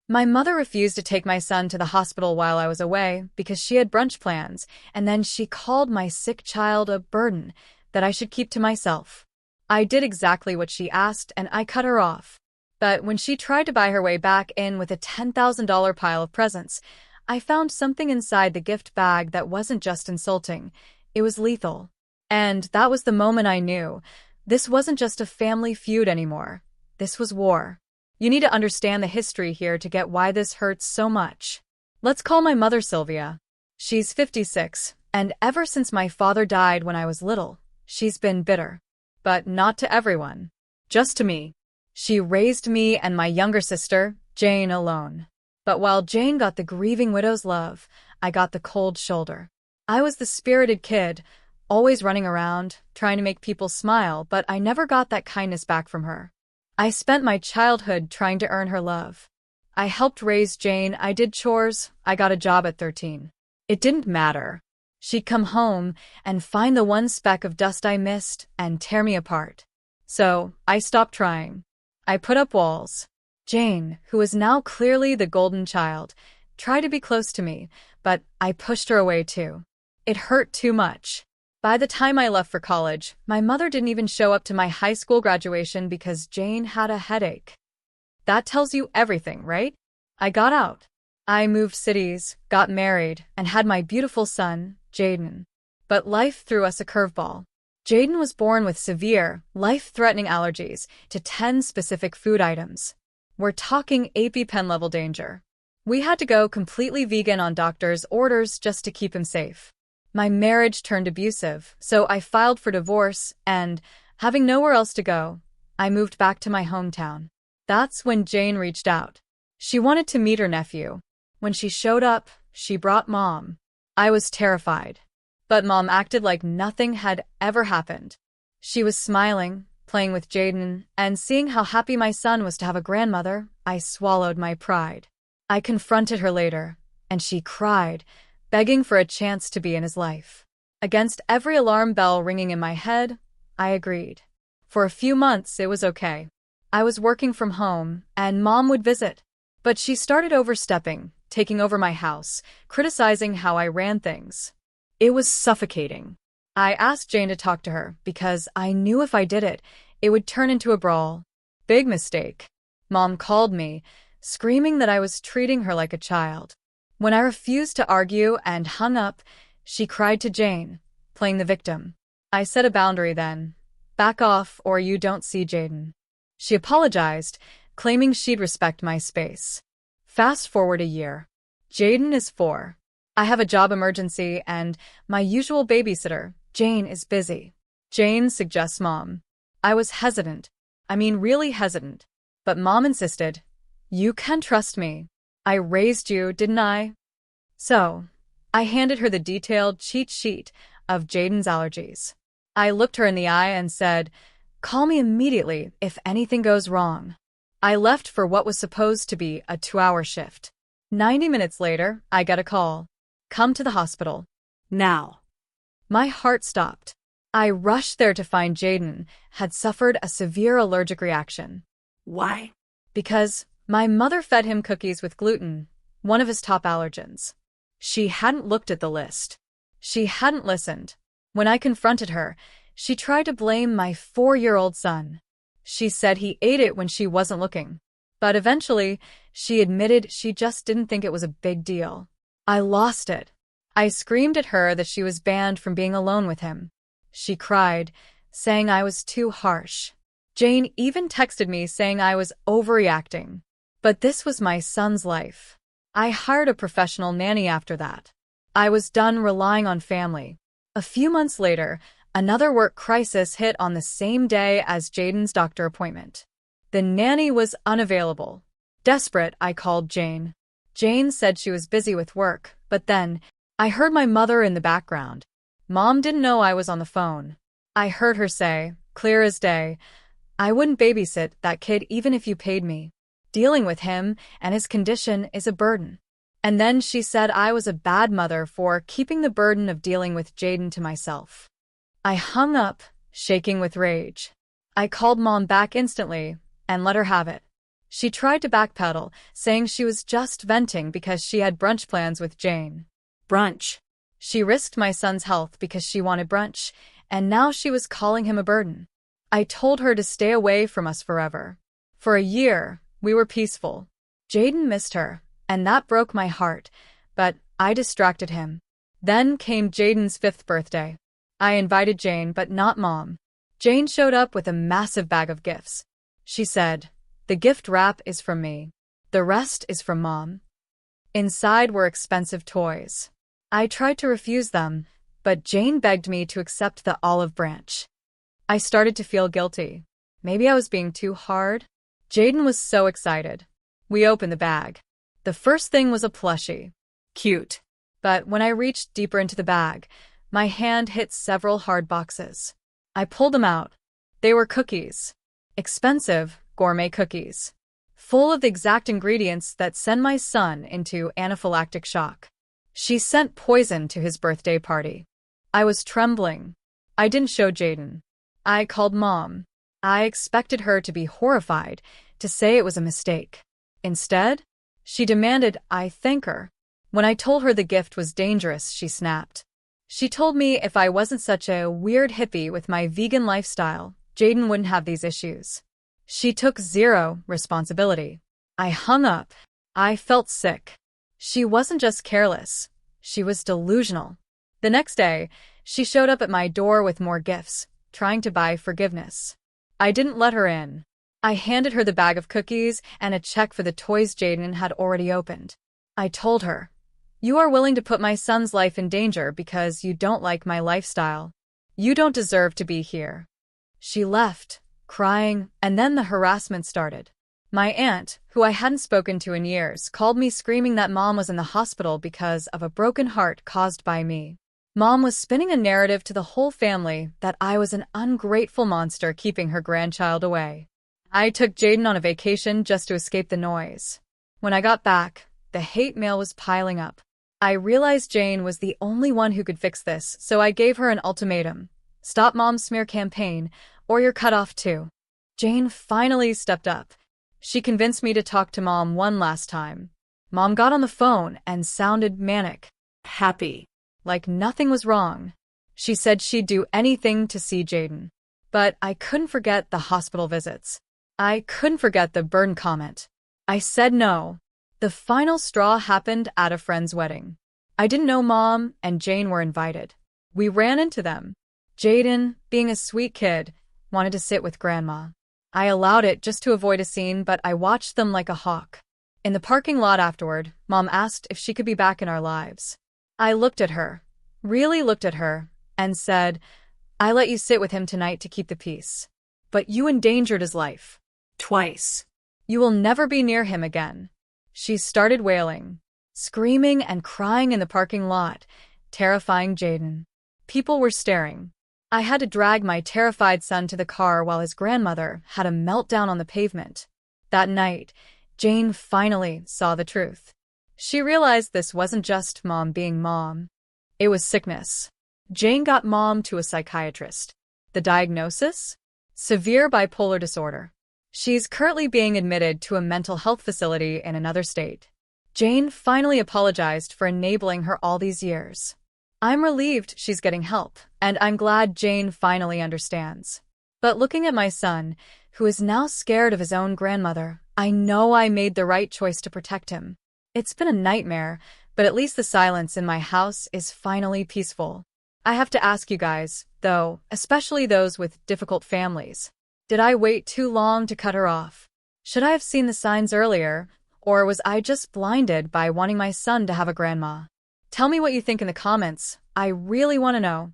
My mother refused to take my son to the hospital while I was away because she had brunch plans, and then she called my sick child a burden that I should keep to myself. I did exactly what she asked, and I cut her off. But when she tried to buy her way back in with a $10,000 pile of presents, I found something inside the gift bag that wasn't just insulting, it was lethal. And that was the moment I knew this wasn't just a family feud anymore. This was war. You need to understand the history here to get why this hurts so much. Let's call my mother Sylvia. She's 56, and ever since my father died when I was little, she's been bitter. But not to everyone. Just to me. She raised me and my younger sister, Jane, alone. But while Jane got the grieving widow's love, I got the cold shoulder. I was the spirited kid, always running around, trying to make people smile, but I never got that kindness back from her. I spent my childhood trying to earn her love. I helped raise Jane, I did chores, I got a job at 13. It didn't matter. She'd come home and find the one speck of dust I missed and tear me apart. So, I stopped trying. I put up walls. Jane, who was now clearly the golden child, tried to be close to me, but I pushed her away too. It hurt too much. By the time I left for college, my mother didn't even show up to my high school graduation because Jane had a headache. That tells you everything, right? I got out. I moved cities, got married, and had my beautiful son, Jaden. But life threw us a curveball. Jaden was born with severe, life-threatening allergies to 10 specific food items. We're talking EpiPen-level danger. We had to go completely vegan on doctors' orders just to keep him safe. My marriage turned abusive, so I filed for divorce and, having nowhere else to go, I moved back to my hometown. That's when Jane reached out. She wanted to meet her nephew. When she showed up, she brought Mom. I was terrified. But Mom acted like nothing had ever happened. She was smiling, playing with Jaden, and seeing how happy my son was to have a grandmother, I swallowed my pride. I confronted her later, and she cried, begging for a chance to be in his life. Against every alarm bell ringing in my head, I agreed. For a few months, it was okay. I was working from home, and Mom would visit. But she started overstepping, taking over my house, criticizing how I ran things. It was suffocating. I asked Jane to talk to her because I knew if I did it, it would turn into a brawl. Big mistake. Mom called me, screaming that I was treating her like a child. When I refused to argue and hung up, she cried to Jane, playing the victim. I set a boundary then. Back off or you don't see Jaden. She apologized, claiming she'd respect my space. Fast forward a year. Jaden is 4. I have a job emergency and my usual babysitter, Jane, is busy. Jane suggests Mom. I was hesitant. I mean really hesitant. But Mom insisted. You can trust me. I raised you, didn't I? So, I handed her the detailed cheat sheet of Jaden's allergies. I looked her in the eye and said, call me immediately if anything goes wrong. I left for what was supposed to be a 2-hour shift. 90 minutes later, I get a call. Come to the hospital. Now. My heart stopped. I rushed there to find Jaden had suffered a severe allergic reaction. Why? Because my mother fed him cookies with gluten, one of his top allergens. She hadn't looked at the list. She hadn't listened. When I confronted her, she tried to blame my 4-year-old son. She said he ate it when she wasn't looking. But eventually, she admitted she just didn't think it was a big deal. I lost it. I screamed at her that she was banned from being alone with him. She cried, saying I was too harsh. Jane even texted me saying I was overreacting. But this was my son's life. I hired a professional nanny after that. I was done relying on family. A few months later, another work crisis hit on the same day as Jaden's doctor appointment. The nanny was unavailable. Desperate, I called Jane. Jane said she was busy with work, but then, I heard my mother in the background. Mom didn't know I was on the phone. I heard her say, clear as day, I wouldn't babysit that kid even if you paid me. Dealing with him and his condition is a burden. And then she said I was a bad mother for keeping the burden of dealing with Jaden to myself. I hung up, shaking with rage. I called Mom back instantly and let her have it. She tried to backpedal, saying she was just venting because she had brunch plans with Jane. Brunch. She risked my son's health because she wanted brunch, and now she was calling him a burden. I told her to stay away from us forever. For a year, we were peaceful. Jaden missed her, and that broke my heart, but I distracted him. Then came Jaden's 5th birthday. I invited Jane, but not Mom. Jane showed up with a massive bag of gifts. She said, "The gift wrap is from me. The rest is from Mom." Inside were expensive toys. I tried to refuse them, but Jane begged me to accept the olive branch. I started to feel guilty. Maybe I was being too hard. Jaden was so excited. We opened the bag. The first thing was a plushie. Cute. But when I reached deeper into the bag, my hand hit several hard boxes. I pulled them out. They were cookies. Expensive, gourmet cookies. Full of the exact ingredients that send my son into anaphylactic shock. She sent poison to his birthday party. I was trembling. I didn't show Jaden. I called Mom. I expected her to be horrified, to say it was a mistake. Instead, she demanded I thank her. When I told her the gift was dangerous, she snapped. She told me if I wasn't such a weird hippie with my vegan lifestyle, Jaden wouldn't have these issues. She took zero responsibility. I hung up. I felt sick. She wasn't just careless. She was delusional. The next day, she showed up at my door with more gifts, trying to buy forgiveness. I didn't let her in. I handed her the bag of cookies and a check for the toys Jaden had already opened. I told her, "You are willing to put my son's life in danger because you don't like my lifestyle. You don't deserve to be here." She left, crying, and then the harassment started. My aunt, who I hadn't spoken to in years, called me screaming that Mom was in the hospital because of a broken heart caused by me. Mom was spinning a narrative to the whole family that I was an ungrateful monster keeping her grandchild away. I took Jaden on a vacation just to escape the noise. When I got back, the hate mail was piling up. I realized Jane was the only one who could fix this, so I gave her an ultimatum. Stop Mom's smear campaign, or you're cut off too. Jane finally stepped up. She convinced me to talk to Mom one last time. Mom got on the phone and sounded manic. Happy. Like nothing was wrong. She said she'd do anything to see Jaden. But I couldn't forget the hospital visits. I couldn't forget the burn comment. I said no. The final straw happened at a friend's wedding. I didn't know Mom and Jane were invited. We ran into them. Jaden, being a sweet kid, wanted to sit with Grandma. I allowed it just to avoid a scene, but I watched them like a hawk. In the parking lot afterward, Mom asked if she could be back in our lives. I looked at her, really looked at her, and said, "I let you sit with him tonight to keep the peace. But you endangered his life. Twice. You will never be near him again." She started wailing, screaming and crying in the parking lot, terrifying Jaden. People were staring. I had to drag my terrified son to the car while his grandmother had a meltdown on the pavement. That night, Jane finally saw the truth. She realized this wasn't just Mom being Mom. It was sickness. Jane got Mom to a psychiatrist. The diagnosis? Severe bipolar disorder. She's currently being admitted to a mental health facility in another state. Jane finally apologized for enabling her all these years. I'm relieved she's getting help, and I'm glad Jane finally understands. But looking at my son, who is now scared of his own grandmother, I know I made the right choice to protect him. It's been a nightmare, but at least the silence in my house is finally peaceful. I have to ask you guys, though, especially those with difficult families. Did I wait too long to cut her off? Should I have seen the signs earlier, or was I just blinded by wanting my son to have a grandma? Tell me what you think in the comments. I really want to know.